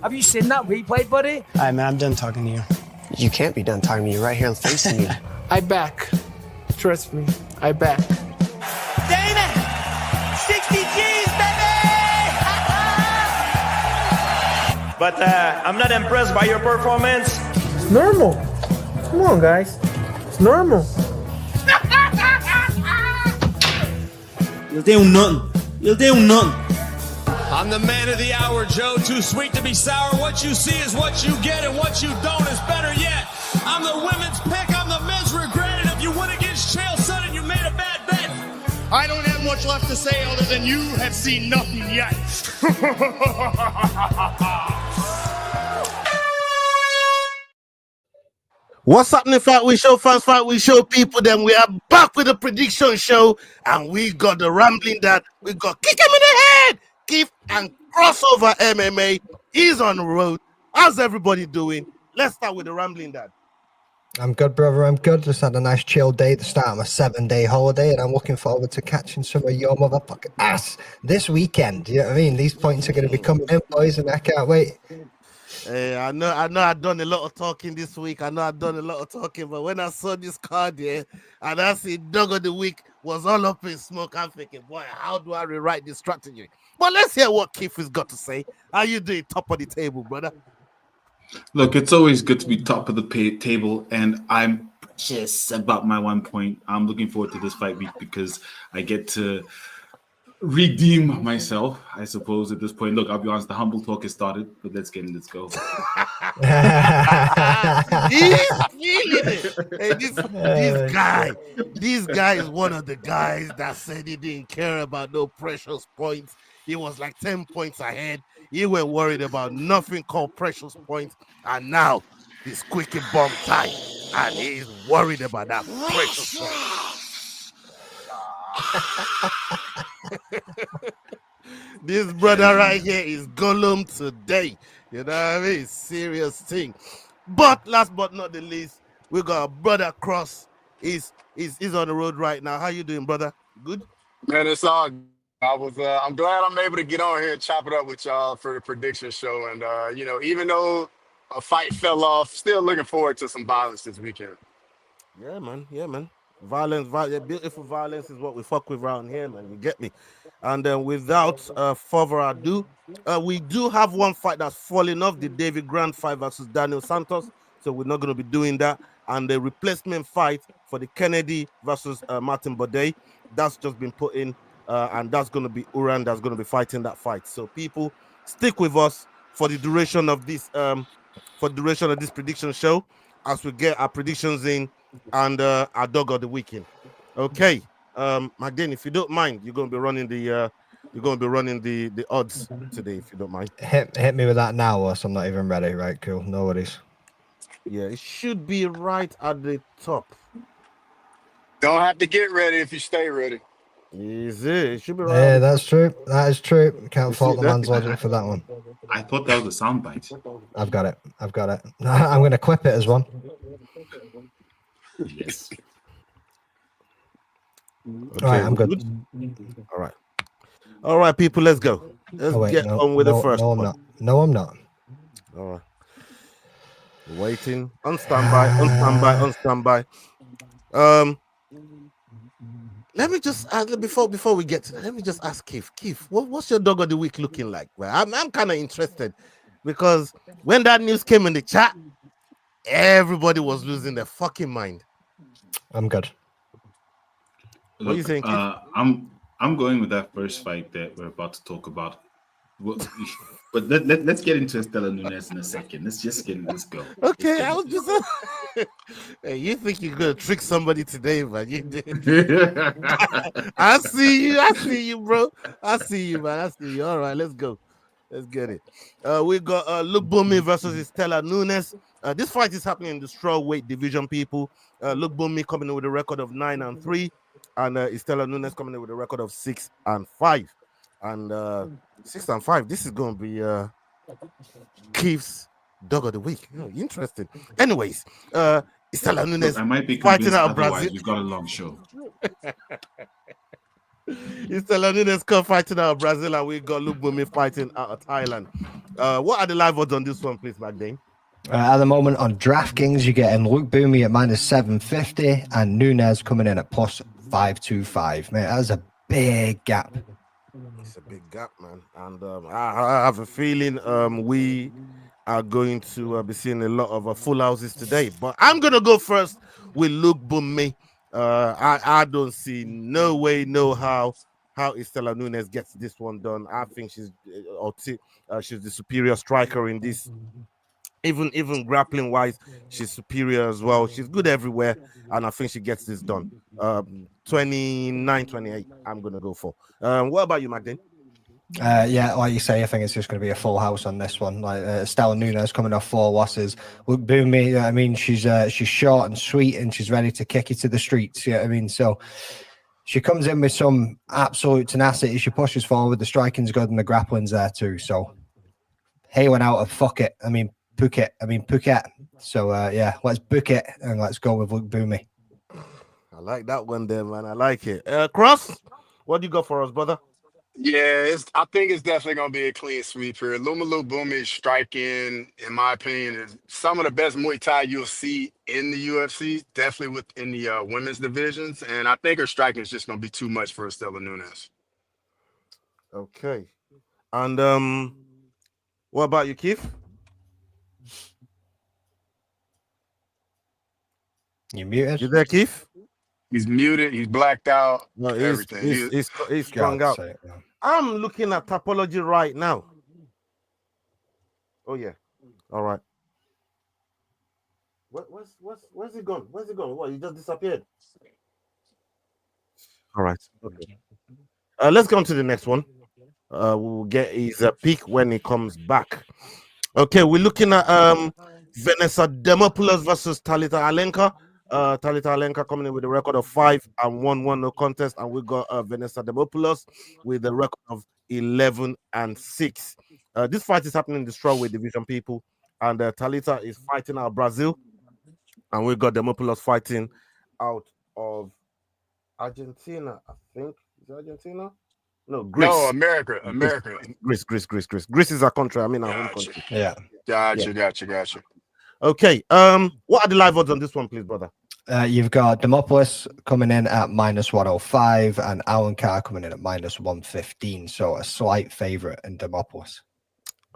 Have you seen that replay, buddy? Alright, man, I'm done talking to you. You can't be done talking to me. You're right here facing me. I back. Trust me, I back. Damon! 60 G's, baby! But I'm not impressed by your performance. It's normal. Come on, guys. It's normal. You'll do nothing. You'll do nothing. I'm the man of the hour, Joe. Too sweet to be sour. What you see is what you get, and what you don't is better yet. I'm the women's pick. I'm the men's regret. And if you win against Chael Sonnen, you made a bad bet. I don't have much left to say other than you have seen nothing yet. What's happening, Fight Week Show fans, Fight Week Show people? Then we are back with the prediction show, and we got the rambling that we got kick him in the head, Keith and crossover MMA. He's on the road. How's everybody doing? Let's start with the rambling dad. I'm good, brother. I'm good. Just had a nice chill day to start my 7-day holiday, and I'm looking forward to catching some of your motherfucking ass this weekend. You know what I mean? These points are going to be coming in, boys, and I can't wait. Hey, I know I've done a lot of talking this week. But when I saw this card here, and I see Dog of the Week was all up in smoke, I'm thinking, boy, how do I rewrite this strategy? But let's hear what Keith has got to say. How you doing, top of the table, brother? Look, it's always good to be top of the table, and I'm just about my 1 point. I'm looking forward to this fight week because I get to redeem myself, I suppose, at this point. Look, I'll be honest, the humble talk has started, but let's go. He's feeling it. Hey, this guy is one of the guys that said he didn't care about no precious points. He was like 10 points ahead. He were worried about nothing called precious points, and now he's quickly bomb tight, and he's worried about that precious point. This brother right here is Gollum today. You know what I mean? Serious thing. But last but not the least, we got a brother Cross. He's on the road right now. How you doing, brother? Good? Man, it's all. I'm glad I'm able to get on here and chop it up with y'all for the prediction show. And even though a fight fell off, still looking forward to some violence this weekend. Yeah, man. Violence, beautiful violence is what we fuck with around here, man. You get me? And then without further ado, we do have one fight that's falling off, the David Grant fight versus Daniel Santos. So we're not going to be doing that. And the replacement fight for the Kennedy versus Martin Buday, that's just been put in. And that's going to be Uran that's going to be fighting that fight. So people, stick with us for the duration of this prediction show as we get our predictions in and our Dog of the Weekend. Okay, Magdane, if you don't mind, you're going to be running the odds today, if you don't mind. Hit me with that now, or I'm not even ready. Right, cool, no worries. Yeah, it should be right at the top. Don't have to get ready if you stay ready. Is it? It should be right. Yeah, that's true. That is true. Can't fault the man's logic for that one. I thought that was a soundbite. I've got it. I'm going to clip it as one. Yes. Okay, all right, I'm good. All right, people, let's go. Let's get on with the first one. No, I'm not. All right. Waiting. On standby. Let me just before we get to that, let me just ask Keith. Keith, what's your Dog of the Week looking like? Well, I'm kind of interested because when that news came in the chat, everybody was losing their fucking mind. I'm good. What do you think? I'm going with that first fight that we're about to talk about. But let's get into Istela Nunes in a second. Let's go. Okay, I was just hey, you think you're gonna trick somebody today, man? You did. I see you, bro. I see you, man. All right, let's go. Let's get it. We got Lookboonmee versus Istela Nunes. This fight is happening in the strawweight division, people. Lookboonmee coming in with a record of 9-3, and Istela Nunes coming in with a record of 6-5. And 6-5. This is going to be Keith's Dog of the Week. Interesting. Anyways, Istela Nunes. I might be fighting out of Brazil. Brazil. We've got a long show. Istela Nunes fighting out of Brazil, and we got Lookboonmee fighting out of Thailand. What are the live odds on this one, please, Magdane? At the moment on DraftKings, you're getting Lookboonmee at -750 and Nunes coming in at +525. Mate, that's a big gap. It's a big gap, man. And I have a feeling we are going to be seeing a lot of full houses today. But I'm going to go first with Lookboonmee. I don't see no way, no how Istela Nunes gets this one done. I think she's the superior striker in this. Even grappling wise, she's superior as well. She's good everywhere, and I think she gets this done. 29-28, I'm gonna go for. What about you, Magdane? Yeah, like you say, I think it's just going to be a full house on this one. Like Istela Nunes coming off 4 losses. Lookboonmee, I mean, she's short and sweet, and she's ready to kick you to the streets. You know what I mean? So she comes in with some absolute tenacity. She pushes forward. The striking's good, and the grappling's there too. So hey, went out of fuck it. I mean Phuket. So yeah, let's book it and let's go with Lookboonmee. I like that one there, man. I like it. Cross, what do you got for us, brother? Yeah, I think it's definitely going to be a clean sweep here. Lookboonmee striking, in my opinion, is some of the best Muay Thai you'll see in the UFC, definitely within the women's divisions. And I think her striking is just going to be too much for Istela Nunes. Okay. And what about you, Keith? You muted? You there, Keith? He's muted. He's blacked out. No, everything. He's strung out. I'm looking at topology right now. Oh yeah. All right. Where's he gone? Where's he gone? What? He just disappeared. All right. Okay. Let's go on to the next one. We'll get his pick when he comes back. Okay, we're looking at Vanessa Demopoulos versus Talita Alencar. Talita Alencar coming in with a record of 5-1, no contest, and we got Vanessa Demopoulos with a record of 11-6. This fight is happening in the strawweight division, people, and Talita is fighting out of Brazil, and we got Demopoulos fighting out of Argentina. I think is it Argentina? No, Greece. No, America. Greece. Greece is our country. I mean, our home country. Yeah. Gotcha. Okay. What are the live odds on this one, please, brother? You've got Demopoulos coming in at -105 and Alencar coming in at -115. So a slight favorite in Demopoulos.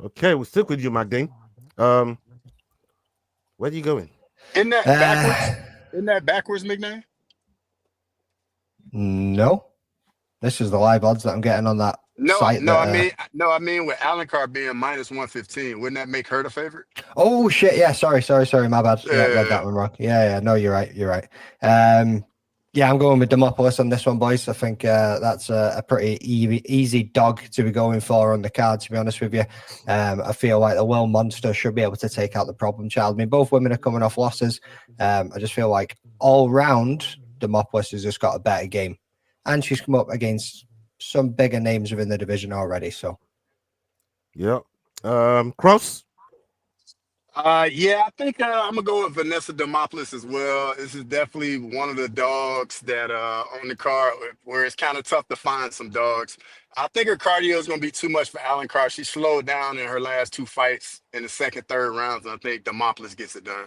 Okay, we'll stick with you, Magdane. Where are you going? Isn't that backwards? Isn't that backwards, McNair? No. This is the live odds that I'm getting on that site. I mean with Alencar being -115, wouldn't that make her the favorite? Oh shit! Yeah, sorry, my bad. Yeah, read that one wrong. Yeah. No, you're right. Yeah, I'm going with Demopoulos on this one, boys. I think that's a pretty easy dog to be going for on the card, to be honest with you. I feel like the Will Monster should be able to take out the problem child. I mean, both women are coming off losses. I just feel like all round, Demopoulos has just got a better game. And she's come up against some bigger names within the division already. So, yeah. Cross? Yeah, I think I'm going to go with Vanessa Demopoulos as well. This is definitely one of the dogs that on the card where it's kind of tough to find some dogs. I think her cardio is going to be too much for Alencar. She slowed down in her last 2 fights in the second, third rounds. And I think Demopoulos gets it done.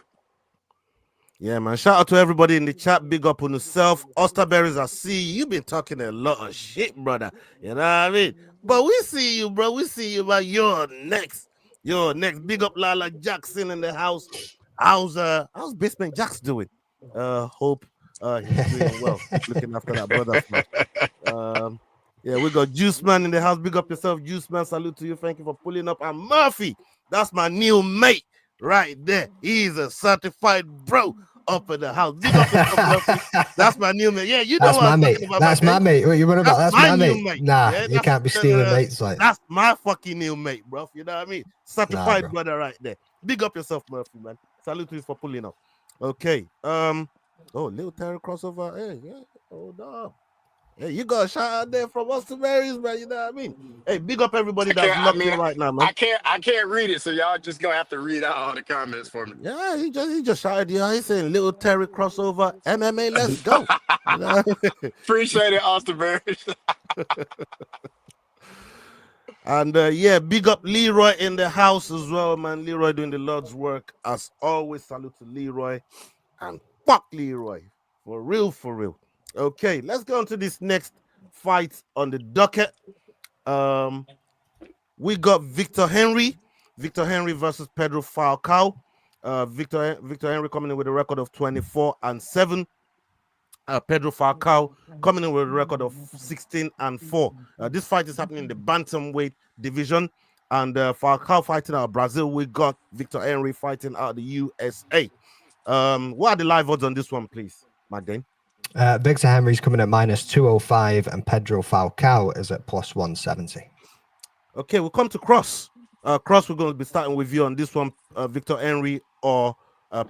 Yeah, man. Shout out to everybody in the chat. Big up on yourself. Osterberries, I see you. You've been talking a lot of shit, brother. You know what I mean? But we see you, bro. We see you, but you're next. Big up Lala Jackson in the house. How's Basement Jacks doing? Hope he's doing well. Looking after that brother. Yeah, we got Juice Man in the house. Big up yourself, Juice Man. Salute to you. Thank you for pulling up. And Murphy, that's my new mate. Right there, he's a certified bro up in the house. Big up yourself, Murphy. That's my new mate. Yeah, you know that's what my I'm mate. talking about. That's my mate. What you want about? That's my mate. Nah, yeah, you can't be stealing mates like. That's my fucking new mate, bro. You know what I mean? Certified brother right there. Big up yourself, Murphy, man. Salute to you for pulling up. Okay. Oh, little Terry crossover. Hey, yeah. Hold up. Hey, you got a shout out there from us to Marys, man. You know what I mean? Hey, big up everybody that's locked in right now, man. I can't read it, so y'all just gonna have to read out all the comments for me. Yeah, he just shouted you. He's saying little Terry crossover MMA. Let's go. You know? Appreciate it, Austin Barris. And yeah, big up Leroy in the house as well, man. Leroy doing the Lord's work as always. Salute to Leroy, and fuck Leroy for real, for real. Okay, let's go on to this next fight on the docket. We got Victor Henry versus Pedro Falcao. Victor Henry coming in with a record of 24-7. Pedro Falcao coming in with a record of 16-4. This fight is happening in the bantamweight division, and Falcao fighting out of Brazil. We got Victor Henry fighting out of the USA. What are the live odds on this one, please, Magdane? Victor Henry's coming at -205, and Pedro Falcao is at +170. Okay, we'll come to Cross. Cross, we're going to be starting with you on this one, Victor Henry or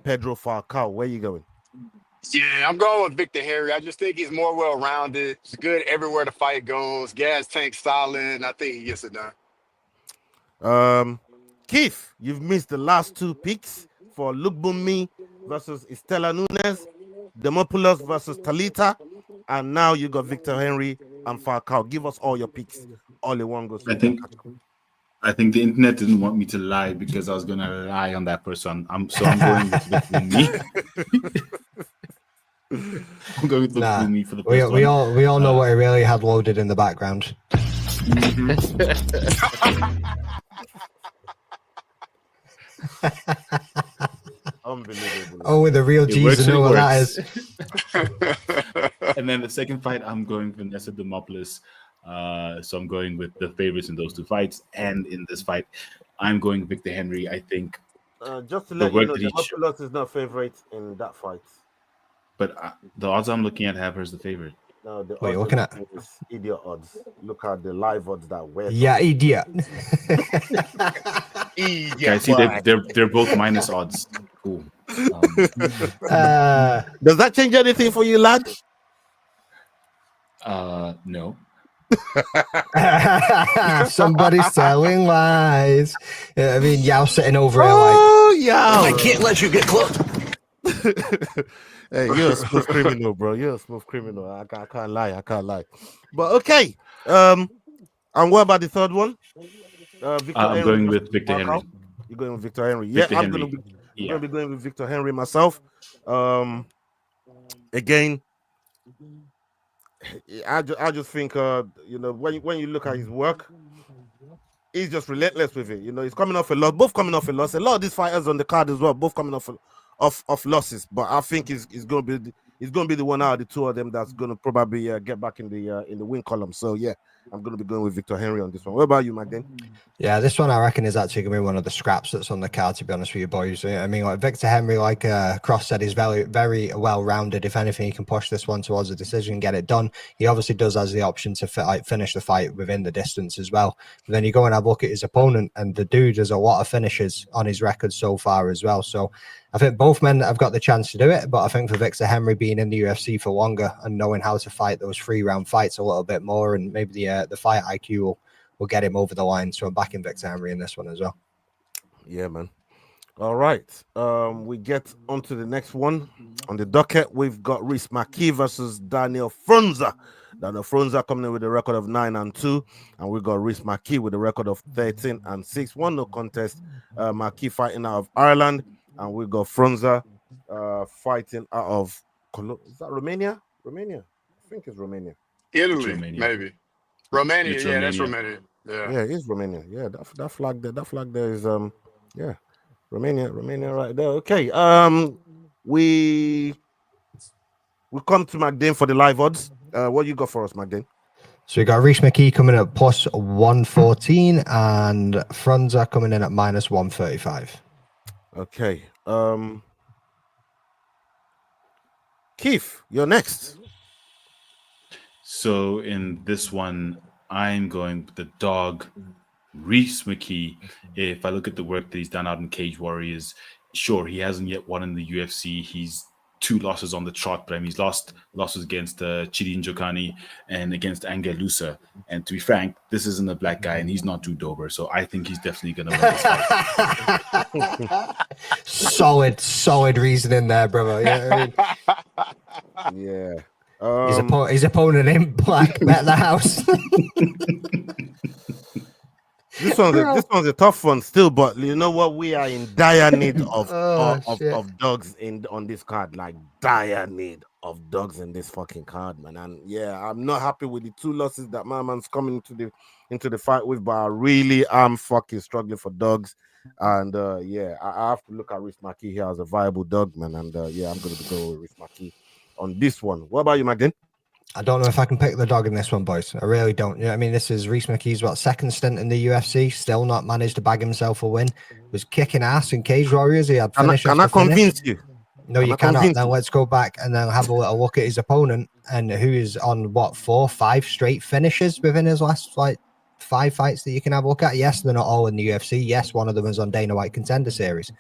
Pedro Falcao. Where are you going? Yeah, I'm going with Victor Henry. I just think he's more well-rounded. He's good everywhere the fight goes. Gas tank solid, and I think he gets it done. Keith, you've missed the last two picks for Lookboonmee versus Istela Nunes, Demopoulos versus Talita, and now you got Victor Henry and Falcao. Give us all your picks all in one go. I think the internet didn't want me to lie because I was going to lie on that person. I'm going with Lookboonmee. I'm going with Lookboonmee for the first one. We all know what he really had loaded in the background. Unbelievable. Oh, with the real G's know what that is. And then the second fight, I'm going Vanessa Demopoulos. So I'm going with the favorites in those two fights. And in this fight, I'm going Victor Henry. I think. Just to let you know, Demopoulos is not favorite in that fight. But the odds I'm looking at have her as the favorite. No, the what are you looking at? Idiot odds. Look at the live odds that we're. Yeah, idiot. Guys, see, they're both minus odds. Cool. Does that change anything for you, lad? No. Somebody's telling lies. I mean, Yao sitting over here like, oh, Yao. I can't let you get close. Hey, you're a smooth criminal, bro. You're a smooth criminal. I can't lie. But okay. And what about the third one? I'm going with Victor Henry. You're going with Victor Henry. Yeah, I'm going to be going with Victor Henry myself. Again, I just think when you look at his work, he's just relentless with it. He's coming off a loss. Both coming off a loss. A lot of these fighters on the card as well, both coming off losses. But I think he's going to be the one out of the two of them that's going to probably get back in the win column. So yeah, I'm going to be going with Victor Henry on this one. What about you, Magdane? Yeah, this one I reckon is actually going to be one of the scraps that's on the card, to be honest with you boys. I mean, like Victor Henry, like Cross said, is very, very well-rounded. If anything, he can push this one towards a decision, get it done. He obviously does has the option to finish the fight within the distance as well. But then you go and have a look at his opponent, and the dude has a lot of finishes on his record so far as well. So I think both men have got the chance to do it, but I think for Victor Henry being in the UFC for longer and knowing how to fight those 3-round fights a little bit more, and maybe the fight IQ will get him over the line. So I'm backing Victor Henry in this one as well. Yeah, man. All right. We get on to the next one. On the docket, we've got Rhys McKee versus Daniel Frunza. Daniel Frunza coming in with a record of 9-2, and we got Rhys McKee with a record of 13-6. 1-0 contest. McKee fighting out of Ireland, and we got Frunza fighting out of is that Romania? I think it's Romania. Italy, Romania. maybe. Romania, It's yeah, that's Romania. Romania. Yeah, it's Romania. Yeah, that flag there is Romania right there. Okay. We come to Magdane for the live odds. What you got for us, Magdane? So we got Rhys McKee coming at +114 and Frunza coming in at -135. Okay. Keith, you're next. So in this one, I'm going with the dog, Rhys McKee. If I look at the work that he's done out in Cage Warriors, sure, he hasn't yet won in the UFC. He's 2 losses on the trot, but I mean, he's losses against Chidi Njokani and against Angelusa. And to be frank, this isn't a black guy, and he's not Drew Dober, so I think he's definitely going to win this fight. solid reasoning there, brother. Yeah, I mean, Yeah. his opponent in black bet the house. This one's a tough one still, but you know what? We are in dire need of dogs on this card, like dire need of dogs in this fucking card, man. And yeah, I'm not happy with the 2 losses that my man's coming into the fight with, but I really am fucking struggling for dogs. And yeah, I have to look at Rhys McKee here as a viable dog, man. And yeah, I'm gonna go with Rhys McKee on this one. What about you, Magdin? I don't know if I can pick the dog in this one, boys. I really don't. I mean, this is Rhys McKee's second stint in the UFC, still not managed to bag himself a win. Was kicking ass in Cage Warriors. He had finish. Can I convince you? No, you cannot. Then let's go back and then have a little look at his opponent, and who is on 4, 5 straight finishes within his last 5 fights that you can have a look at. Yes, they're not all in the UFC. Yes, one of them is on Dana White Contender Series.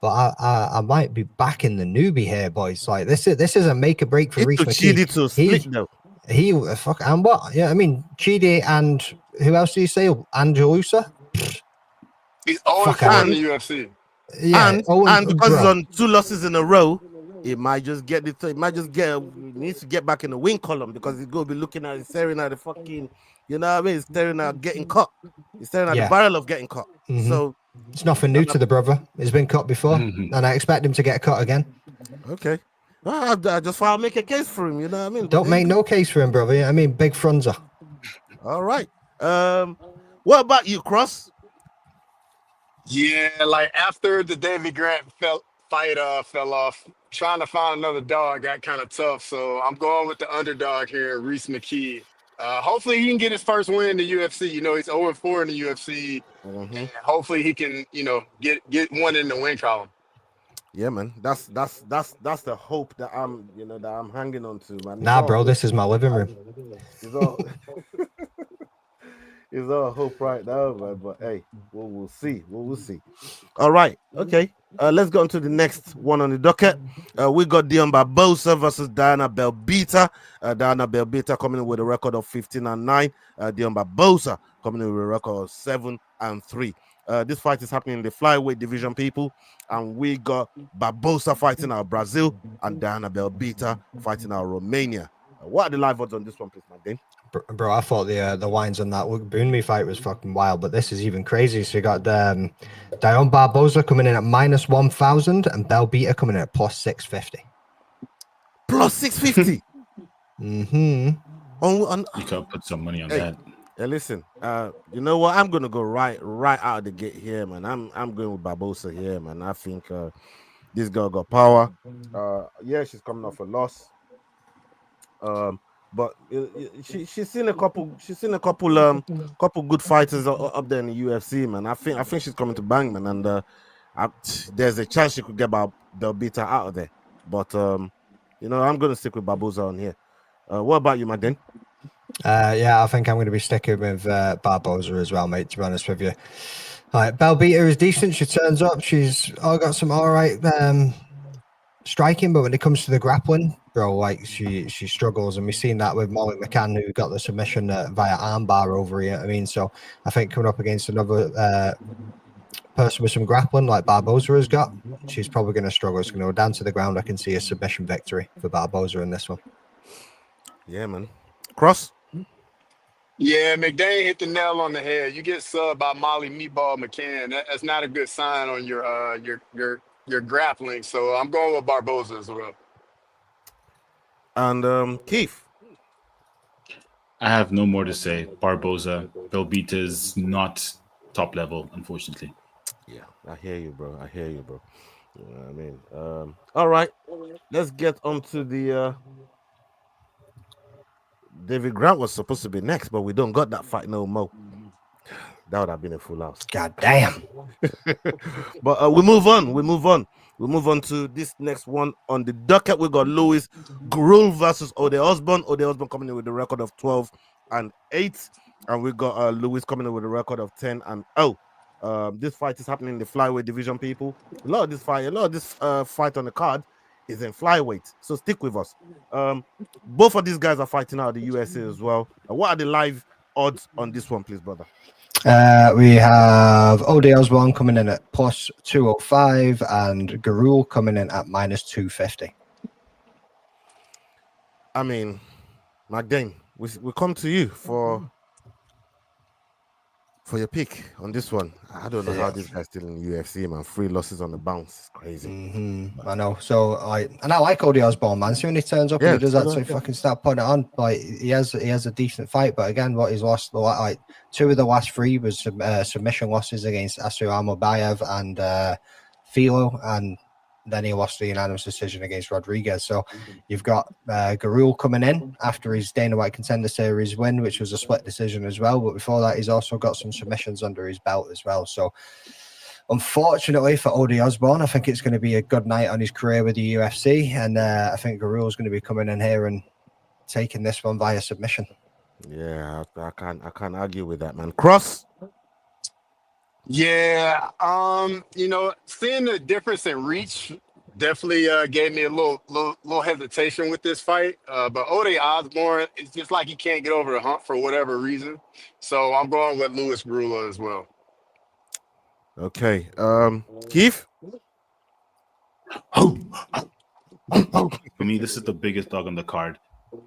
But I might be backing the newbie here, boys. Like this is a make or break for Rhys McKee. He fuck and what? Yeah, I mean Chidi and who else do you say? Angelusa. He's 0-4 in the UFC. Yeah, and because he's on 2 losses in a row, he might just get he needs to get back in the win column because he's gonna be looking at staring at the fucking, you know what I mean? He's staring at getting caught. He's staring at the barrel of getting caught. Mm-hmm. So it's nothing new to the brother. He's been cut before, and I expect him to get cut again. Okay. Well, I just want to make a case for him, you know what I mean? Don't make no case for him, brother. I mean, big Frunza. All right. What about you, Cross? Yeah, like after the David Grant fight fell off, trying to find another dog got kind of tough. So I'm going with the underdog here, Rhys McKee. Hopefully he can get his first win in the UFC. You know, he's 0-4 in the UFC. Mm-hmm. And hopefully he can, you know, get one in the win column. Yeah, man. That's the hope that I'm hanging on to, man. Nah, bro, this is my living room. It's all hope right now, man. But hey, we'll see. We'll see. All right. Okay. Let's go on to the next one on the docket. We got Dione Barbosa versus Diana Belbita. Diana Belbita coming in with a record of 15-9. Dione Barbosa coming in with a record of 7-3. This fight is happening in the flyweight division, people. And we got Barbosa fighting out of Brazil and Diana Belbita fighting out of Romania. What are the live odds on this one, please, my Dane? Bro, I thought the lines on that Lookboonmee fight was fucking wild, but this is even crazy. So you got Dione Barbosa coming in at -1,000 and Belbita coming in at +650. +650. Mm-hmm. You can't put some money on that. Hey, listen. You know what? I'm gonna go right out of the gate here, man. I'm going with Barbosa here, man. I think this girl got power. Yeah, she's coming off a loss. But she's seen a couple good fighters up there in the UFC, man. I think she's coming to bang, man, and there's a chance she could get Belbita out of there. But you know, I'm gonna stick with Barbosa on here. What about you, Madden? Yeah, I think I'm going to be sticking with Barbosa as well, mate, to be honest with you. All right, Belbita is decent. She turns up. She's got some all right striking, but when it comes to the grappling, bro, like she struggles, and we've seen that with Molly McCann, who got the submission via armbar over here. I mean, so I think coming up against another person with some grappling like Barbosa has got, she's probably going to struggle. It's going to go down to the ground. I can see a submission victory for Barbosa in this one. Yeah, man. Cross. Yeah, McDane hit the nail on the head. You get subbed by Molly Meatball McCann. That's not a good sign on your grappling. So I'm going with Barbosa as well. And Keith. I have no more to say. Barbosa, Belbita is not top level, unfortunately. Yeah, I hear you, bro. You know what I mean? All right, let's get on to the. David Grant was supposed to be next, but we don't got that fight no more. That would have been a full house. God damn. But we move on. We move on to this next one on the docket. We got Gurule versus Osbourne. Osbourne coming in with a record of 12-8, and we got Lewis coming in with a record of 10-0. This fight is happening in the flyweight division, people. A lot of this fight on the card is in flyweight. So stick with us. Both of these guys are fighting out of the USA as well. What are the live odds on this one, please, brother? We have Ode Osbourne coming in at plus 205 and Gurule coming in at minus 250. I mean, McDane, we come to you for your pick on this one. I don't know how this guy's still in the UFC, man. 3 losses on the bounce. It's crazy. I know. So I like Ode Osbourne, man. So when he turns up and he does actually fucking start putting it on, like he has a decent fight. But again, what he's lost, like 2 of the last 3 was submission losses against Asuamobayev and Philo, and then he lost the unanimous decision against Rodriguez. So you've got Gurule coming in after his Dana White Contender Series win, which was a split decision as well. But before that, he's also got some submissions under his belt as well. So unfortunately for Ode Osbourne, I think it's going to be a good night on his career with the UFC. And I think Gurule's going to be coming in here and taking this one via submission. Yeah, I can't argue with that, man. Cross? Yeah, seeing the difference in reach definitely gave me a little hesitation with this fight. But Ode Osbourne, it's just like he can't get over the hump for whatever reason. So I'm going with Louis Gurule as well. Okay. Keith? For me, this is the biggest dog on the card.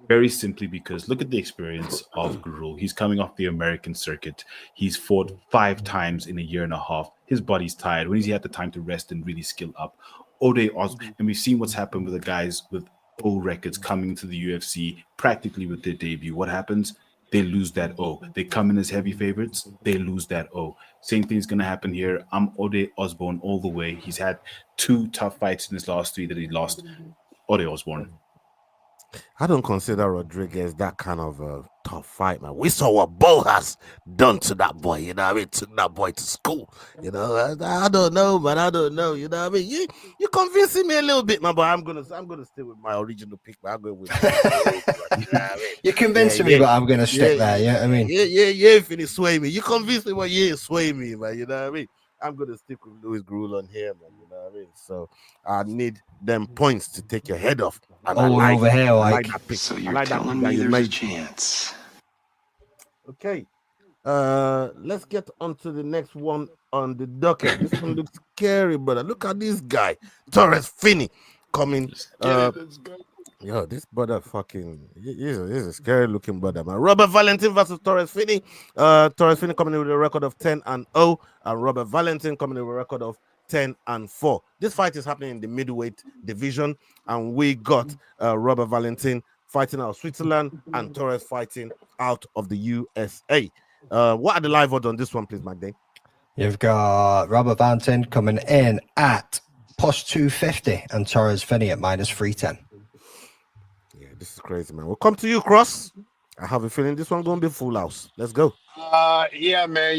Very simply because look at the experience of Gurule. He's coming off the American circuit. He's fought 5 times in a year and a half. His body's tired. When has he had the time to rest and really skill up? Ode Osbourne, and we've seen what's happened with the guys with O records coming to the UFC practically with their debut. What happens? They lose that O. They come in as heavy favorites. They lose that O. Same thing's going to happen here. I'm Ode Osbourne all the way. He's had 2 tough fights in his last 3 that he lost. Ode Osbourne. I don't consider Rodriguez that kind of a tough fight, man. We saw what Bo has done to that boy, you know what I mean? Took that boy to school, you know. I don't know, man. I don't know, you know what I mean? You convincing me a little bit, man, but I'm gonna stay with my original pick, but I'm going with you know what I mean? You're convincing me, but I'm gonna stick there, yeah. I mean, yeah, Finney, sway me. You convinced me, but sway me, man. You know what I mean? I'm gonna stick with Louis Gurule on here, man. You know what I mean? So I need them points to take your head off. And over here, like that pick. So you're telling me there's a chance. Okay. Let's get on to the next one on the docket. This one looks scary, brother. Look at this guy, Torrez Finney, coming. Yo, this brother fucking he's a scary looking brother, man. Robert Valentin versus Torrez Finney. Torrez Finney coming in with a record of 10-0, and Robert Valentin coming in with a record of 10-4. This fight is happening in the middleweight division, and we got Robert Valentin fighting out of Switzerland and Torrez fighting out of the USA. What are the live odds on this one, please, McDane? You've got Robert Valentin coming in at plus 250 and Torrez Finney at minus 310. Yeah, this is crazy, man. We'll come to you, Cross. I have a feeling this one's going to be full house. Let's go. Yeah, man.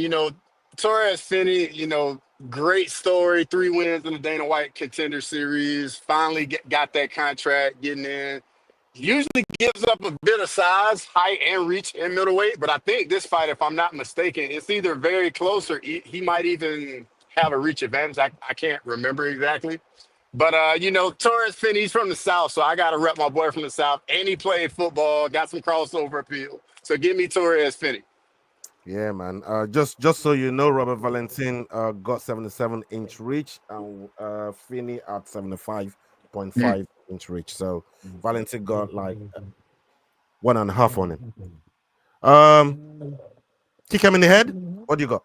Torrez Finney, great story. 3 wins in the Dana White Contender Series. Finally got that contract, getting in. Usually gives up a bit of size, height, and reach in middleweight. But I think this fight, if I'm not mistaken, it's either very close or he might even have a reach advantage. I can't remember exactly. But, Torrez Finney, he's from the South, so I got to rep my boy from the South. And he played football, got some crossover appeal. So give me Torrez Finney. Yeah, man. Just so you know, Robert Valentin got 77-inch reach, and Finney at 75.5-inch reach. So Valentin got like 1.5 on him. Kick him in the head. What do you got?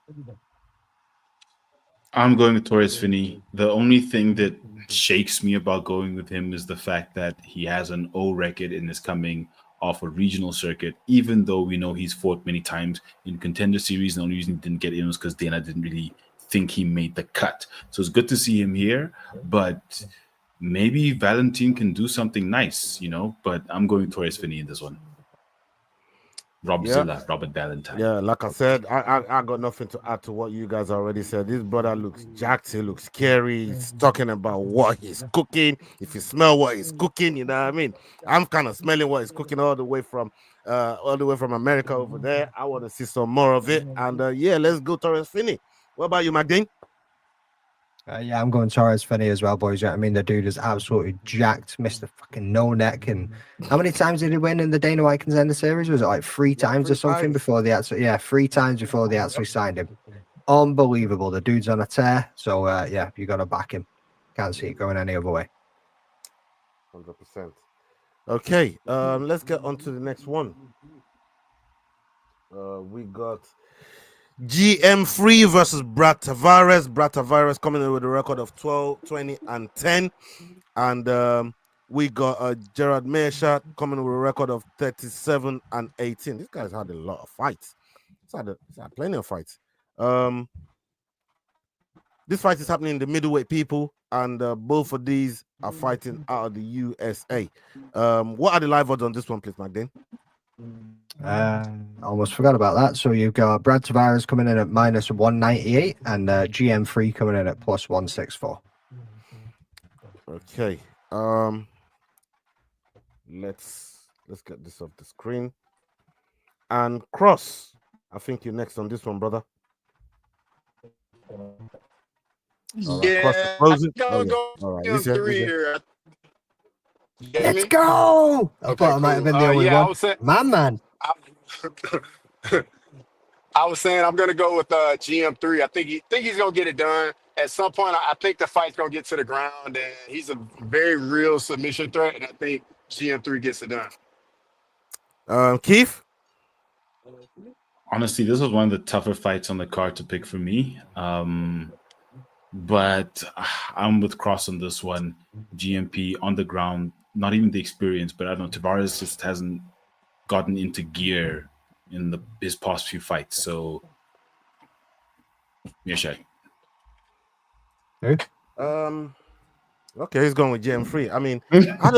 I'm going with Torrez Finney. The only thing that shakes me about going with him is the fact that he has an O record and is coming off a regional circuit, even though we know he's fought many times in Contender Series. The only reason he didn't get in was because Dana didn't really think he made the cut. So it's good to see him here, but maybe Valentin can do something nice, but I'm going Torrez Finney in this one. Robert Valentine. Yeah, like I said, I got nothing to add to what you guys already said. This brother looks jacked, he looks scary. He's talking about what he's cooking. If you smell what he's cooking, you know what I mean? I'm kind of smelling what he's cooking all the way from America over there. I want to see some more of it. And let's go Torrez Finney. What about you, McDane? Yeah, I'm going Torrez Finney as well, boys. I mean, the dude is absolutely jacked, Mr. fucking no neck. And how many times did he win in the Dana White Contender Series? Was it like 3 times or something before they actually? Yeah, 3 times before they actually signed him. Unbelievable. The dude's on a tear. So yeah, you got to back him. Can't see it going any other way. 100%. Okay, let's get on to the next one. We got GM3 versus Brad Tavares. Brad Tavares coming in with a record of 12, 20, and 10. And we got Gerald Meerschaert coming in with a record of 37 and 18. This guy's had a lot of fights. He's had plenty of fights. This fight is happening in the middleweight people, and both of these are fighting out of the USA. What are the live odds on this one, please, Magdane? Almost forgot about that. So you've got Brad Tavares coming in at -198 and GM3 coming in at +164. Okay. Let's get this off the screen. And Cross, I think you're next on this one, brother. Yeah, Cross, I'm go all right. GM3 here. Let's go! I thought I might have been the only one. Man. I was saying I'm gonna go with GM3. I think he's gonna get it done at some point. I think the fight's gonna get to the ground, and he's a very real submission threat. And I think GM3 gets it done. Keith. Honestly, this was one of the tougher fights on the card to pick for me. But I'm with Cross on this one. GMP on the ground, not even the experience, but I don't know. Tavares just hasn't gotten into gear in his past few fights. So, Meerschaert. Okay, he's going with GM3. I mean, I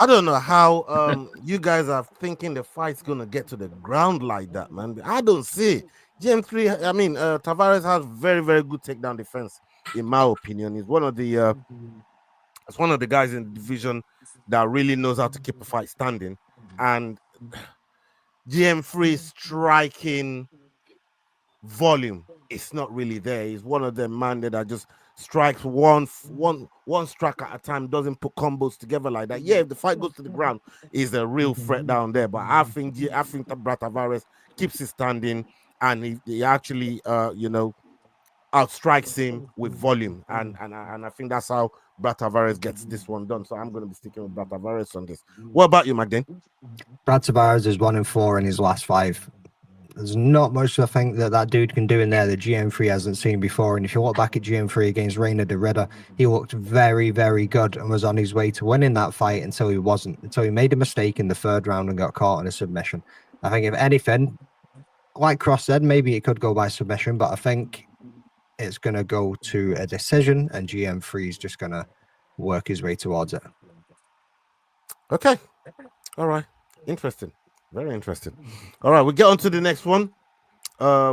don't know how you guys are thinking the fight's gonna get to the ground like that, man. I don't see it. GM3, I mean, Tavares has very, very good takedown defense, in my opinion. He's one of the guys in the division that really knows how to keep a fight standing. And GM3 striking volume, it's not really there. He's one of them man that just strikes one strike at a time, doesn't put combos together like that. Yeah, if the fight goes to the ground, he's a real threat down there. But I think that Brad Tavares keeps it standing, and he actually outstrikes him with volume, and I think that's how Brad Tavares gets this one done. So I'm going to be sticking with Brad Tavares on this. What about you, Magdane? Brad Tavares is 1-4 in his last 5. There's not much I think that dude can do in there that GM3 hasn't seen before. And if you look back at GM3 against Reina de Ridder, he looked very, very good and was on his way to winning that fight until he wasn't. Until he made a mistake in the 3rd round and got caught in a submission. I think if anything, like Cross said, maybe it could go by submission, but I think it's going to go to a decision, and GM3 is just going to work his way towards it. Okay. All right. Interesting. Very interesting. All right, we get on to the next one.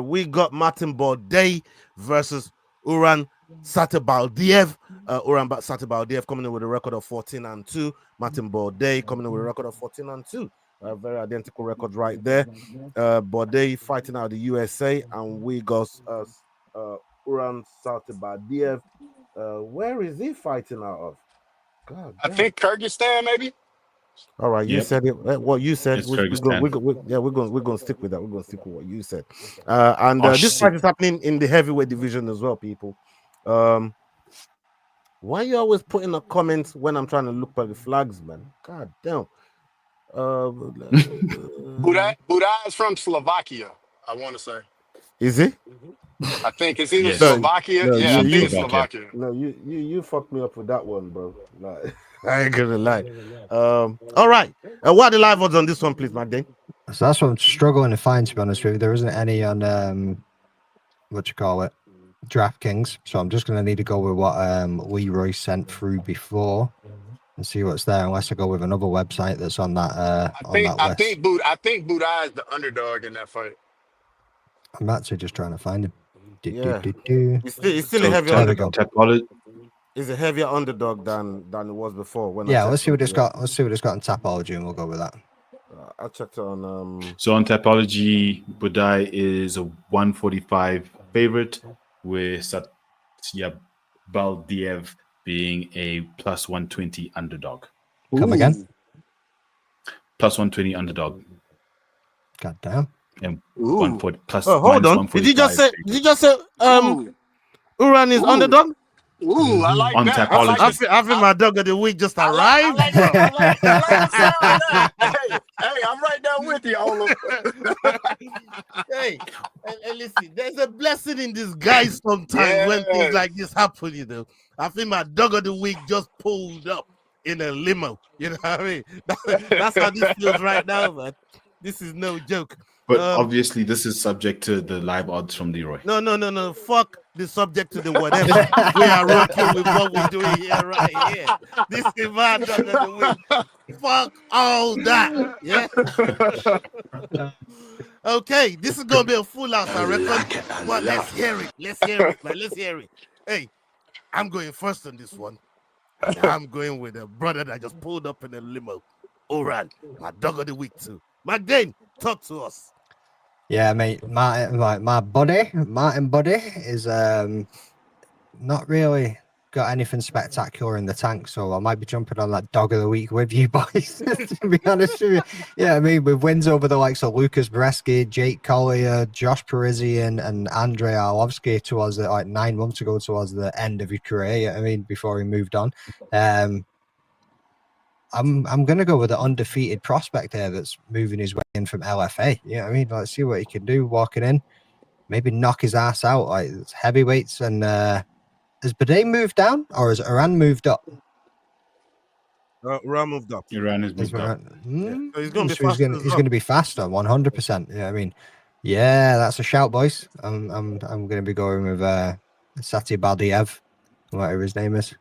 We got Martin Buday versus Uran Satybaldiev. Uran Satybaldiev coming in with a record of 14-2. Martin Buday coming in with a record of 14-2. Very identical record right there. Buday fighting out of the USA, and we got Uran Satybaldiev. Where is he fighting out of? God, I think Kyrgyzstan, maybe. All right, you said it. What you said. We're going to stick with that. We're going to stick with what you said. This fight is happening in the heavyweight division as well, people. Why are you always putting a comment when I'm trying to look at the flags, man? God damn. Buday is from Slovakia, I want to say. Is he? I think it's either Slovakia. No, I think it's Slovakia. No, you fucked me up with that one, bro. Like, I ain't gonna lie. All right. What are the live odds on this one, please, Magdane? So that's what I'm struggling to find, to be honest with you. There isn't any on DraftKings. So I'm just gonna need to go with what Leroy sent through before and see what's there, unless I go with another website that's on that I think Buday is the underdog in that fight. I'm actually just trying to find him. He's still a heavier underdog. He's a heavier underdog than it was before. Let's see what it's got. Let's see what it's got in Tapology, and we'll go with that. I checked on. So on Tapology, Buday is a 145 favorite with Satybaldiev being a plus 120 underdog. Come again? Plus 120 underdog. God damn. And 140 plus. Oh, hold on. Did you just say? Uran is underdog? Ooh, I like On that. Tapology. I think my dog of the week just arrived. I like that. Hey, I'm right there with you, Ola. Hey, and listen, there's a blessing in disguise sometimes when things like this happen, you know. I think my dog of the week just pulled up in a limo. You know what I mean? That's how this feels right now, man. This is no joke. But obviously, this is subject to the live odds from Leroy. No. Fuck the subject to the whatever. We are rocking with what we're doing here, right here. This is my dog of the week. Fuck all that. Yeah. Okay, this is gonna be a full house, I reckon. But let's hear it. Let's hear it. Hey, I'm going first on this one. I'm going with a brother that just pulled up in a limo. Uran, my dog of the week too. McDane, talk to us. Yeah, mate. My buddy, Martin Buddy, is not really got anything spectacular in the tank, so I might be jumping on that dog of the week with you boys. To be honest with you, yeah, I mean, with wins over the likes of Lucas Bresky, Jake Collier, Josh Parisian, and Andrei Arlovsky towards the 9 months ago, towards the end of his career. I mean, before he moved on. I'm gonna go with an undefeated prospect here that's moving his way in from LFA. You know what I mean? Let's see what he can do walking in. Maybe knock his ass out. Like it's heavyweights. And has Buday moved down or has Uran moved up? Uran moved up. Uran has moved up. So he's gonna be So he's gonna be faster, 100%. Yeah, I mean, yeah, that's a shout, boys. I'm gonna be going with Satybaldiev, whatever his name is.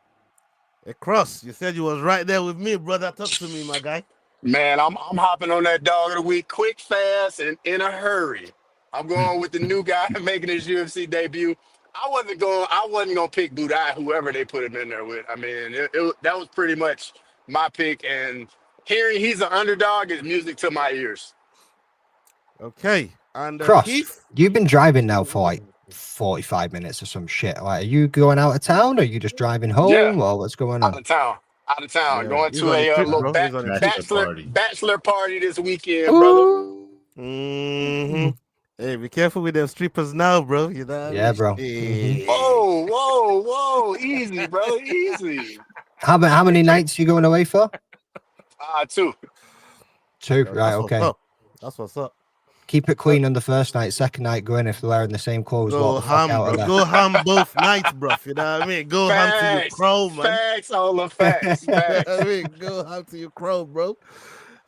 Hey, Cross, you said you was right there with me, brother. Talk to me, my guy. Man, I'm hopping on that dog of the week quick, fast, and in a hurry. I'm going with the new guy making his UFC debut. I wasn't gonna pick Buday, whoever they put him in there with. I mean, that was pretty much my pick, and hearing he's an underdog is music to my ears. Okay, and Cross, Keith? you've been driving now for like 45 minutes or some shit. Like, are you going out of town or are you just driving home or what's going on? Out of town. Yeah. Going to a little bachelor party this weekend, brother. Mm-hmm. Hey, be careful with them strippers now, bro. You know? Yeah, bro. Hey. Whoa. Easy, bro. Easy. How many nights are you going away for? 2. 2, right, okay. That's what's up. Keep it clean on the first night. Second night, go in if they're wearing the same clothes. Go ham both nights, bro. You know what I mean? Go ham to your crow, man. Facts, all the facts. I mean, go ham to your crow, bro.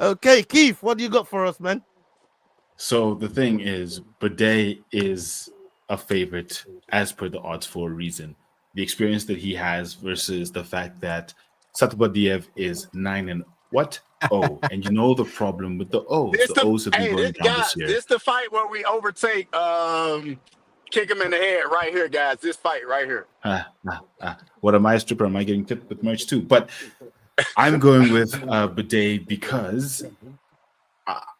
Okay, Keith, what do you got for us, man? So the thing is, Buday is a favorite as per the odds for a reason. The experience that he has versus the fact that Satybaldiev is 9-0. And you know the problem with the O's. The O's have been going down this year. This the fight where we overtake, kick him in the head right here, guys. This fight right here. What am I, a stripper? Am I getting tipped with merch too? But I'm going with Buday because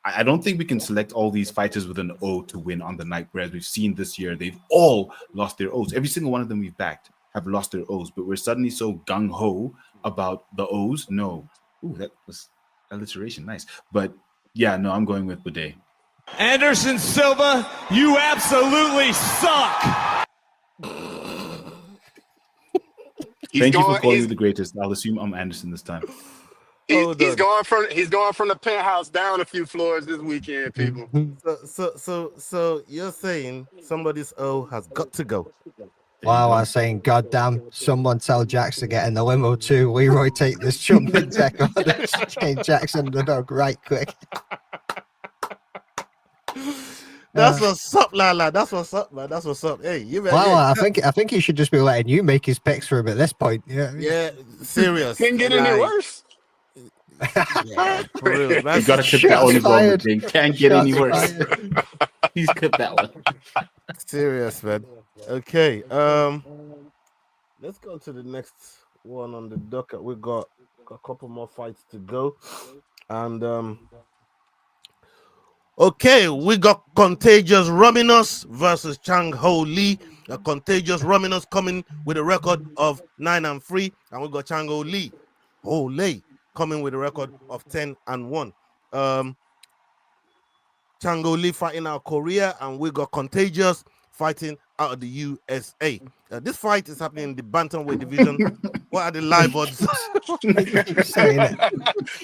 I don't think we can select all these fighters with an O to win on the night, whereas we've seen this year, they've all lost their O's. Every single one of them we've backed have lost their O's, but we're suddenly so gung-ho about the O's. No. Ooh, that was alliteration. Nice. But yeah, no, I'm going with Buday. Anderson Silva, you absolutely suck. Thank you for calling me the greatest. I'll assume I'm Anderson this time. He's going from the penthouse down a few floors this weekend, people. So you're saying somebody's O has got to go. Wow, I was saying, goddamn, someone tell Jax to get in the limo too. Leroy, take this jumping tech on and change Jackson the dog right quick. That's what's up, Lala. That's what's up, man. That's what's up. Hey, you. Well, I think he should just be letting you make his picks for him at this point. Yeah, serious. Can't get any worse. Yeah, for real. You gotta clip that one, bro. Can't get any worse. He's clipped that one. Serious, man. Okay, let's go to the next one on the docket. We got a couple more fights to go, and okay, we got Contagious Romious versus Chang Ho Lee. Contagious Romious coming with a record of 9-3, and we got Chang coming with a record of 10-1. Chang fighting out of Korea, and we got Contagious fighting out of the USA. This fight is happening in the bantamweight division. What are the live odds?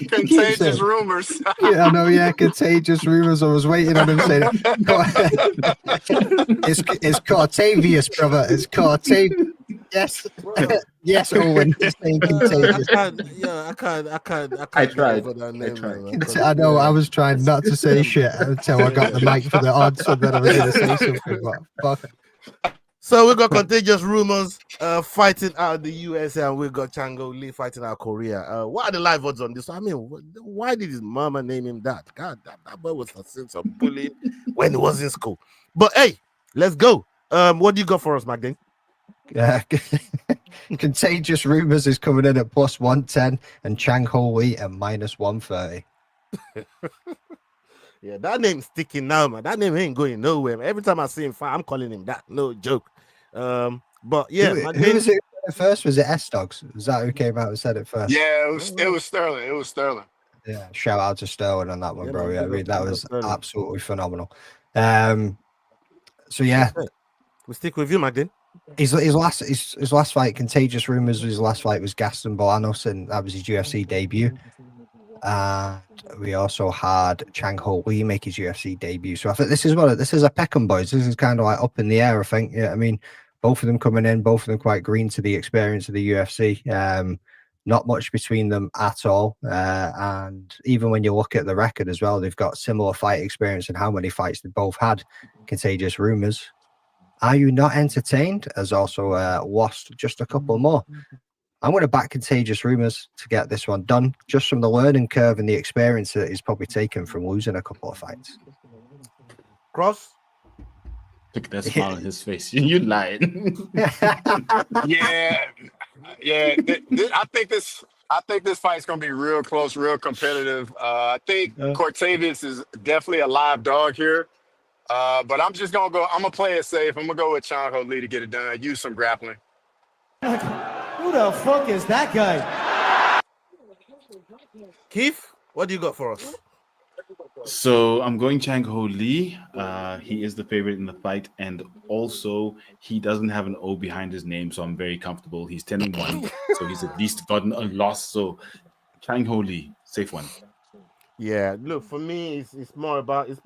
Contagious rumors. Yeah, I know. Yeah, contagious rumors. I was waiting on him saying it. It's Cortavious, brother. It's Cortavious. Yes, yes, Owen. Just saying contagious. I can't. I tried. I know. I was trying not to say shit until I got the mic for the odds, and then I was going to say something. But fuck. So we got Contagious Rumors fighting out of the USA, and we got Chang fighting out of Korea. What are the live odds on this? I mean, why did his mama name him that? God, that boy was a sense of bullying when he was in school. But hey, let's go. What do you got for us, McKee? Contagious Rumors is coming in at +110, and Chang Ho-Lee at -130. Yeah, that name's sticking now, man. That name ain't going nowhere. Every time I see him fight, I'm calling him that. No joke. But yeah, who was it first? Was it S-Dogs? Was that who came out and said it first? Yeah, it was Sterling. It was Sterling. Yeah, shout out to Sterling on that one, bro. Yeah, I mean, that was absolutely phenomenal. So yeah, we stick with you, McKee. His last fight, Contagious Rumors, his last fight was Gaston Bolanos, and that was his UFC debut. And we also had Chang Ho-Lee make his UFC debut. So I think this is a Peckham boys. This is kind of like up in the air, I think. Yeah, I mean, both of them coming in, both of them quite green to the experience of the UFC. Not much between them at all. And even when you look at the record as well, they've got similar fight experience and how many fights they both had. Contagious Rumors, Are You Not Entertained, has also lost just a couple more. I'm going to back Contagious Rumors to get this one done, just from the learning curve and the experience that he's probably taken from losing a couple of fights. Cross? Look at that smile on his face. You lying. Yeah. I think this fight's going to be real close, real competitive. I think Cortavious is definitely a live dog here. But I'm just going to go. I'm going to play it safe. I'm going to go with Chang Ho-Lee to get it done. Use some grappling. Who the fuck is that guy? Keith, what do you got for us? So I'm going Chang Ho-Lee. He is the favorite in the fight, and also he doesn't have an O behind his name, so I'm very comfortable. He's 10-1, so he's at least gotten a loss. So Chang Ho-Lee, safe one. Yeah, look, for me, it's more about his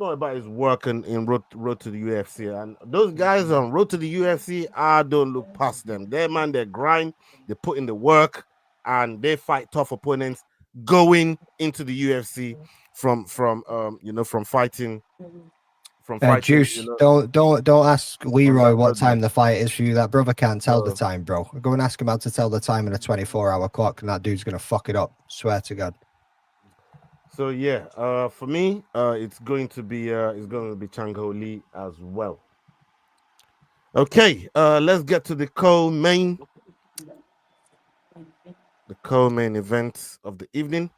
work in road to the UFC, and those guys on road to the UFC, I don't look past them. They grind, they put in the work, and they fight tough opponents going into the UFC from fighting. Juice, don't ask Leroy what time the fight is for you. That brother can't tell the time, bro. Go and ask him how to tell the time in a 24-hour clock, and that dude's gonna fuck it up. Swear to God. So yeah, for me, it's going to be Chang Ho-Lee as well. Okay, let's get to the co-main event of the evening.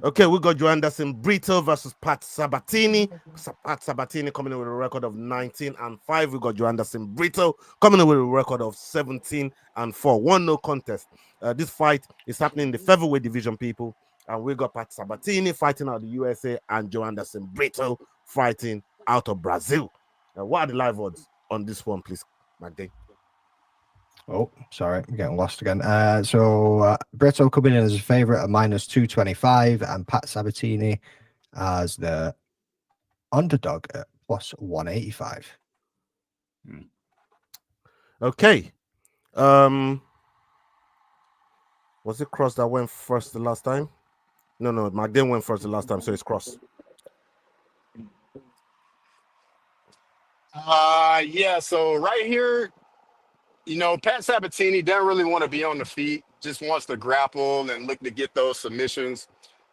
Okay, we got Joanderson Brito versus Pat Sabatini. Pat Sabatini coming in with a record of 19-5. We got Joanderson Brito coming in with a record of 17-4. 1-0 contest. This fight is happening in the featherweight division, people. And we got Pat Sabatini fighting out of the USA and Joanderson Brito fighting out of Brazil. What are the live odds on this one, please, McKee? Oh, sorry, I'm getting lost again. So Brito coming in as a favorite at -225, and Pat Sabatini as the underdog at +185. Okay. Was it Cross that went first the last time? No, McKee went first the last time, so it's Cross. Yeah, so right here, Pat Sabatini doesn't really want to be on the feet, just wants to grapple and look to get those submissions.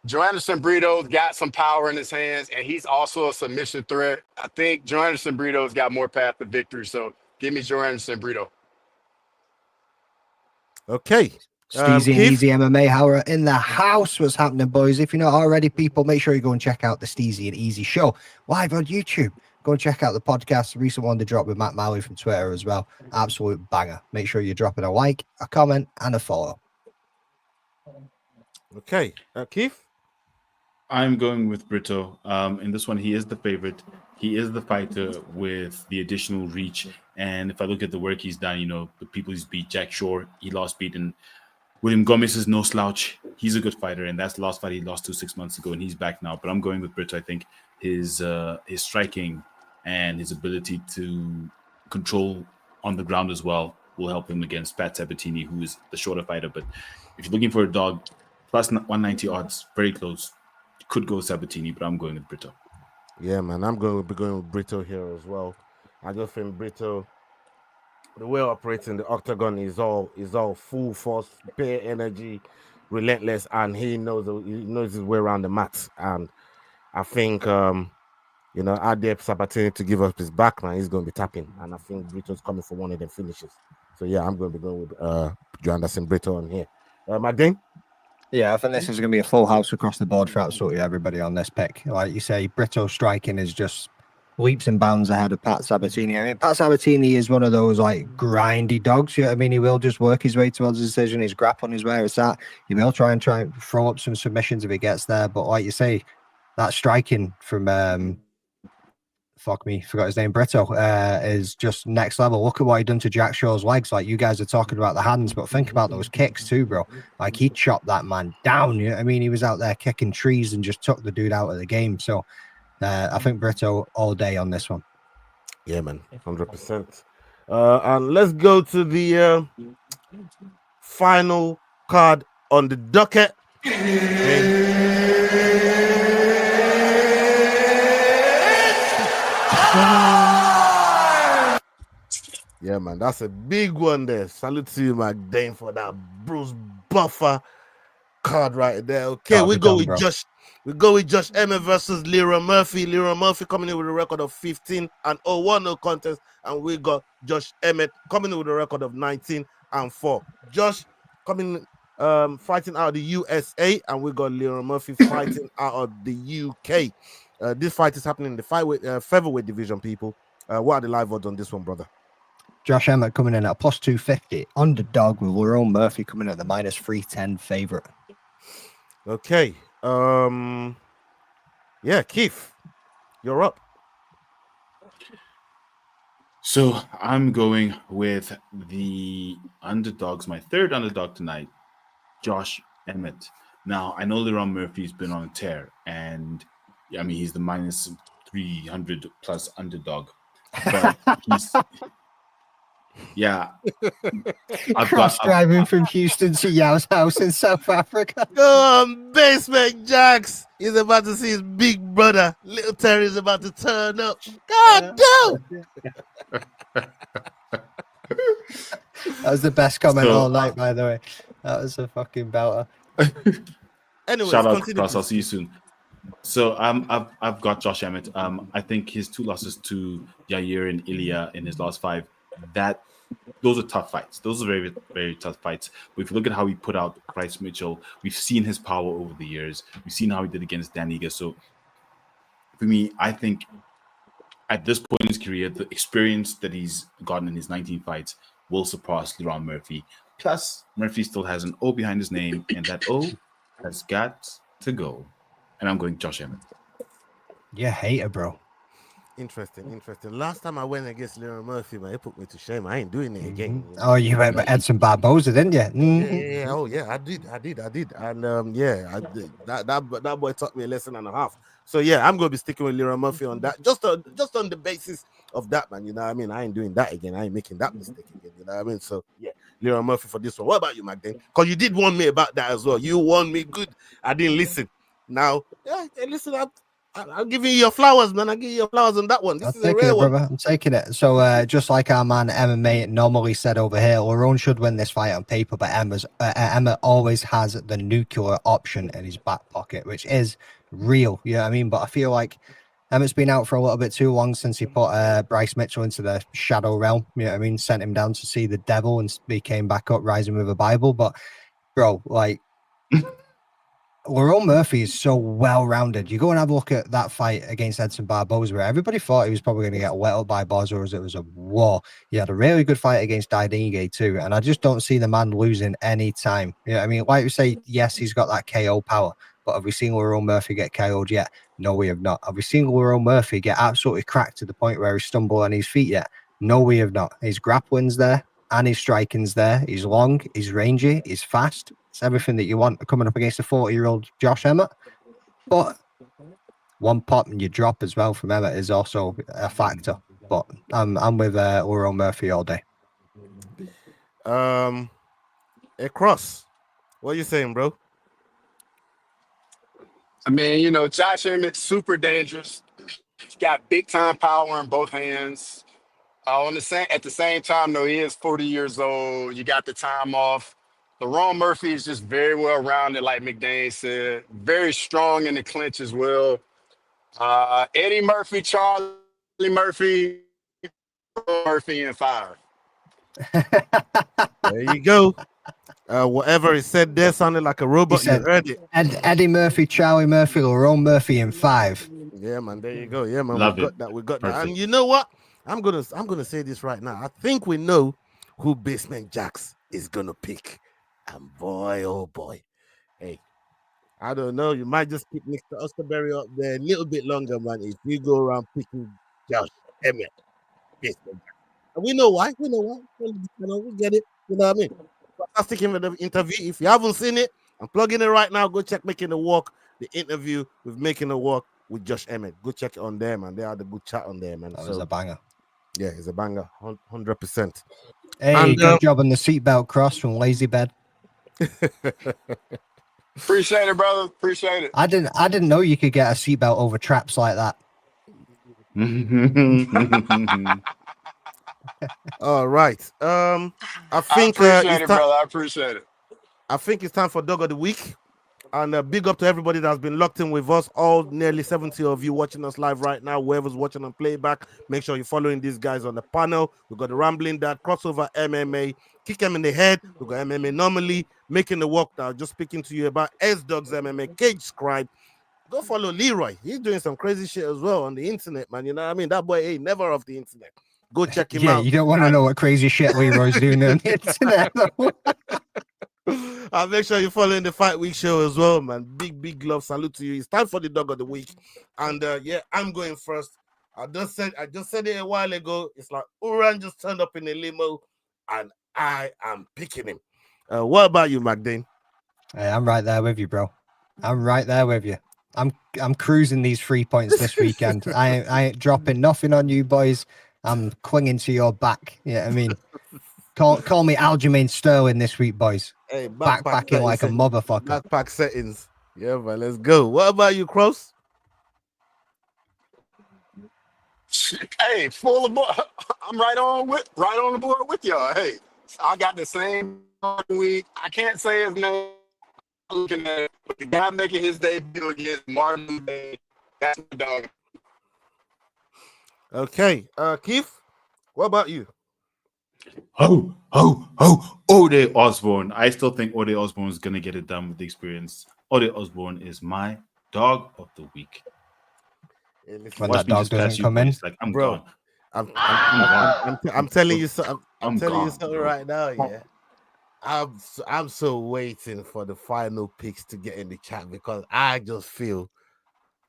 Joanderson Brito's got some power in his hands, and he's also a submission threat. I think Joanderson Brito's got more path to victory, so give me Joanderson Brito. Okay. Steezy and Easy MMA Hour in the house. What's happening, boys? If you're not already, people, make sure you go and check out the Steezy and Easy show live on YouTube. Go and check out the podcast. The recent one they dropped with Matt Malley from Twitter as well. Absolute banger. Make sure you're dropping a like, a comment, and a follow. Okay, Keith? I'm going with Brito. In this one, he is the favorite. He is the fighter with the additional reach. And if I look at the work he's done, the people he's beat, Jack Shore, he lost beaten. William Gomez is no slouch. He's a good fighter, and that's the last fight he lost 6 months ago, and he's back now. But I'm going with Brito. I think his striking and his ability to control on the ground as well will help him against Pat Sabatini, who is the shorter fighter. But if you're looking for a dog, plus 190 odds, very close. Could go Sabatini, but I'm going with Brito. Yeah, man, I'm going to be going with Brito here as well. I just think Brito, the way operating the octagon is all full force, bare energy, relentless, and he knows his way around the mat. And I think Ade Sabatini to give up his back, man, he's going to be tapping, and I think Brito's coming for one of them finishes. So yeah, I'm going to be going with Joe Anderson Brito on here. Magdane? Yeah, I think this is going to be a full house across the board for absolutely everybody on this pick. Like you say, Brito striking is just leaps and bounds ahead of Pat Sabatini. I mean, Pat Sabatini is one of those like grindy dogs. You know what I mean? He will just work his way towards a decision. He's grappling his way. It's that he will try and throw up some submissions if he gets there. But like you say, that striking from forgot his name, Brito, is just next level. Look at what he done to Jack Shaw's legs. Like, you guys are talking about the hands, but think about those kicks too, bro. Like, he chopped that man down. You know what I mean? He was out there kicking trees and just took the dude out of the game. So I think Brito all day on this one. Yeah, man, 100%. And let's go to the final card on the docket. Yeah, man, that's a big one there. Salute to you, McDane, for that Bruce Buffer card right there. Okay, we go with Josh Emmett versus Leroy Murphy. Leroy Murphy coming in with a record of 15-0, no contest, and we got Josh Emmett coming in with a record of 19-4. Josh coming fighting out of the USA, and we got Leroy Murphy fighting out of the UK. This fight is happening in the featherweight division, people. What are the live odds on this one, brother? Josh Emmett coming in at a plus 250. Underdog with Leroy Murphy coming at the minus 310 favorite. Okay. Yeah, Keith, you're up. So I'm going with the underdogs, my third underdog tonight, Josh Emmett. Now, I know Leroy Murphy's been on a tear, and I mean, he's the minus 300 plus underdog. But he's, yeah. Driving from Houston to Yao's house in South Africa. Go on, Basement Jacks. He's about to see his big brother. Little Terry's about to turn up. God, go! That was the best comment all night, by the way. That was a fucking belter. Anyway, shout out, Cross. I'll see you soon. So I've got Josh Emmett. I think his 2 losses to Yair and Ilya in his last 5, those are tough fights. Those are very, very tough fights. But if you look at how he put out Bryce Mitchell, we've seen his power over the years. We've seen how he did against Dan Ige. So for me, I think at this point in his career, the experience that he's gotten in his 19 fights will surpass Leroy Murphy. Plus, Murphy still has an O behind his name, and that O has got to go. And I'm going Josh Emmett. Yeah, hater, bro. Interesting. Last time I went against Leroy Murphy, man, it put me to shame. I ain't doing it again. Oh, you went with Edson Barbosa, didn't you? Yeah. Oh, yeah, I did. And yeah, I did. That boy taught me a lesson and a half. So yeah, I'm gonna be sticking with Leroy Murphy on that. Just on the basis of that, man. You know what I mean? I ain't doing that again. I ain't making that mistake again. You know what I mean? So yeah, Leroy Murphy for this one. What about you, Magdane? Because you did warn me about that as well. You warned me good. I didn't listen. Now, yeah, listen, I'm giving you your flowers, man. I'll give you your flowers on that one. This is a rare one. Brother. I'm taking it. So, just like our man MMA normally said over here, Uran should win this fight on paper, but Emmett always has the nuclear option in his back pocket, which is real. You know what I mean? But I feel like Emmett's been out for a little bit too long since he put Bryce Mitchell into the shadow realm. You know what I mean? Sent him down to see the devil, and he came back up rising with a Bible. But, bro, like... Lerone Murphy is so well-rounded. You go and have a look at that fight against Edson Barbosa, where everybody thought he was probably going to get wet up by Barbosa as it was a war. He had a really good fight against Dione too, and I just don't see the man losing any time. I mean, like you say, yes, he's got that KO power, but have we seen Lerone Murphy get KO'd yet? No, we have not. Have we seen Lerone Murphy get absolutely cracked to the point where he's stumbled on his feet yet? No, we have not. His grappling's there, and his striking's there. He's long, he's rangy, he's fast. It's everything that you want coming up against a 40-year-old Josh Emmett. But one pop and you drop as well from Emmett is also a factor. But I'm with Lerone Murphy all day. Cross. What are you saying, bro? I mean, you know, Josh Emmett, super dangerous. He's got big time power in both hands. At the same time, though, he is 40 years old. You got the time off. Lerone Murphy is just very well rounded, like McDane said. Very strong in the clinch as well. Eddie Murphy, Charlie Murphy, Murphy in 5. There you go. Whatever he said there sounded like a robot. You heard it. Eddie Murphy, Charlie Murphy, Lerone Murphy in 5. Yeah, man. There you go. Yeah, man. Love we got it. that. We got Perfect. that. And you know what? I'm gonna say this right now. I think we know who Basement Jax is gonna pick. And boy, oh boy. Hey, I don't know. You might just keep Mr. Osterberry up there a little bit longer, man. If you go around picking Josh Emmett, Basement Jax. And we know why. We get it. You know what I mean? Fantastic interview. If you haven't seen it, I'm plugging it right now. Go check Making the Walk, the interview with Making the Walk with Josh Emmett. Go check it on there, man. They had a good chat on there, man. That was a banger. Yeah, it's a banger, 100%. Hey, And, good job on the seatbelt cross from Lazy Bed. Appreciate it, brother. Appreciate it. I didn't know you could get a seatbelt over traps like that. All right. I think I appreciate it, brother. I appreciate it. I think it's time for Dog of the Week. And big up to everybody that's been locked in with us, all nearly 70 of you watching us live right now. Whoever's watching on playback, make sure you're following these guys on the panel. We've got the Rambling Dad, Crossover MMA, Kick Them in the Head. We've got MMA Normally, Making the Walk now. Just speaking to you about S-Dogs MMA, Cage Scribe. Go follow Leroy. He's doing some crazy shit as well on the internet, man. You know what I mean? That boy ain't never off the internet. Go check him out. Yeah, you don't want to know what crazy shit Leroy's doing on the internet. I'll make sure you're following the Fight Week show as well, man. Big love. Salute to you. It's time for the Dog of the Week. And yeah, I'm going first. I just said it a while ago. It's like Uran just turned up in a limo and I am picking him. What about you, McDane? Hey, I'm right there with you, bro. I'm right there with you. I'm cruising these 3 points this weekend. I ain't dropping nothing on you boys. I'm clinging to your back. Yeah, I mean, call me Aljamain Sterling this week, boys. Hey, backpacking like a motherfucker. Backpack settings. Yeah, man, let's go. What about you, Cross? Hey, full of I'm right on the board with y'all. Hey, I got the same week. I can't say his name. I'm looking at it, but the guy making his debut against Martin Buday, that's my dog. Okay, Keith, what about you? Ode Osbourne. I still think Ode Osbourne is gonna get it done with the experience. Ode Osbourne is my dog of the week. When that dog doesn't come in, like I'm bro, gone. I'm telling you something. I'm telling you something right now. Yeah, I'm so waiting for the final picks to get in the chat because I just feel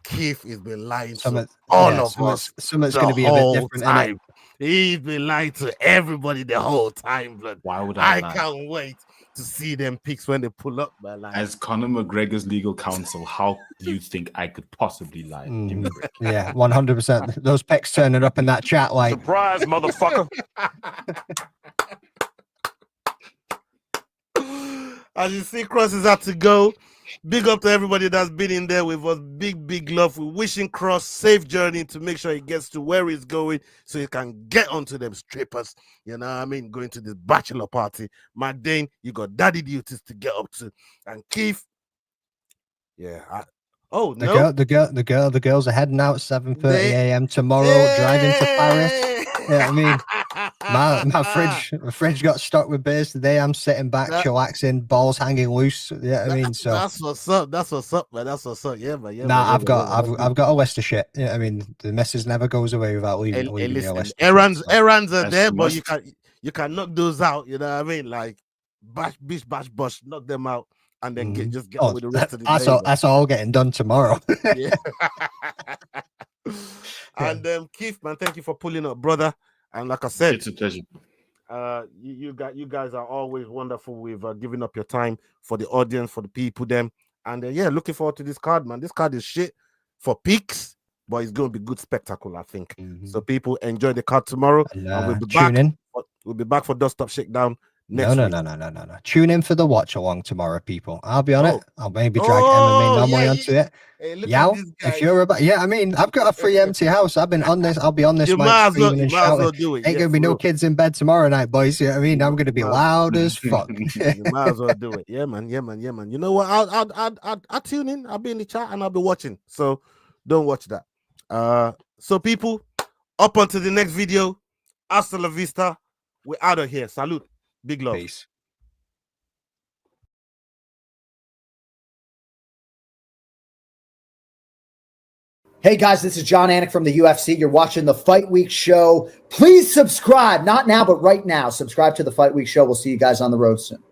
Keith has been lying to all of us. Something's going to be a bit different. Time. He's been lying to everybody the whole time, blood. Why would I lie? Can't wait to see them picks when they pull up. As Conor McGregor's legal counsel, how do you think I could possibly lie? Yeah, 100%. Those picks turning up in that chat like surprise, motherfucker. As you see, Cross is out to go. Big up to everybody that's been in there with us. Big love. We're wishing Cross safe journey to make sure he gets to where he's going so he can get onto them strippers. You know what I mean? Going to this bachelor party. McDane, you got daddy duties to get up to. And Keith, yeah. The girls are heading out 7:30 a.m. tomorrow, driving to Paris. Yeah, I mean, my fridge got stocked with beers today. I'm sitting back, chillaxing, balls hanging loose. Yeah, I mean, so that's what's up. That's what's up, man. That's what's up. Yeah, man. Yeah, nah, man. I've got a list of shit. Yeah, I mean, the message never goes away without leaving me a list. Errands are there, but you can knock those out. You know what I mean? Like bash, bash, knock them out, and then get on with the rest of the day. That's all getting done tomorrow. Yeah. And Keith, man, thank you for pulling up, brother. And like I said, it's a pleasure. You guys are always wonderful with giving up your time for the audience, for the people, them. And yeah, looking forward to this card, man. This card is shit for peaks, but it's going to be good spectacle, I think. So people enjoy the card tomorrow. And we'll be back. We'll be back for Dust Up Shakedown. No. Tune in for the watch along tomorrow, people. I'll be on it. I'll maybe drag MMA Nomway onto it. Hey, if you're about, I mean, I've got a free empty house. I've been on this. I'll be on this. You might as well do it. Ain't gonna be no kids in bed tomorrow night, boys. You know what I mean? I'm gonna be loud as fuck. You might as well do it. Yeah, man. You know what? I'll tune in. I'll be in the chat and I'll be watching. So don't watch that. So people, up onto the next video. Hasta la vista. We're out of here. Salute. Big love. Peace. Hey guys, this is John Anik from the UFC. You're watching the Fight Week Show. Please subscribe. Not now, but right now. Subscribe to the Fight Week Show. We'll see you guys on the road soon.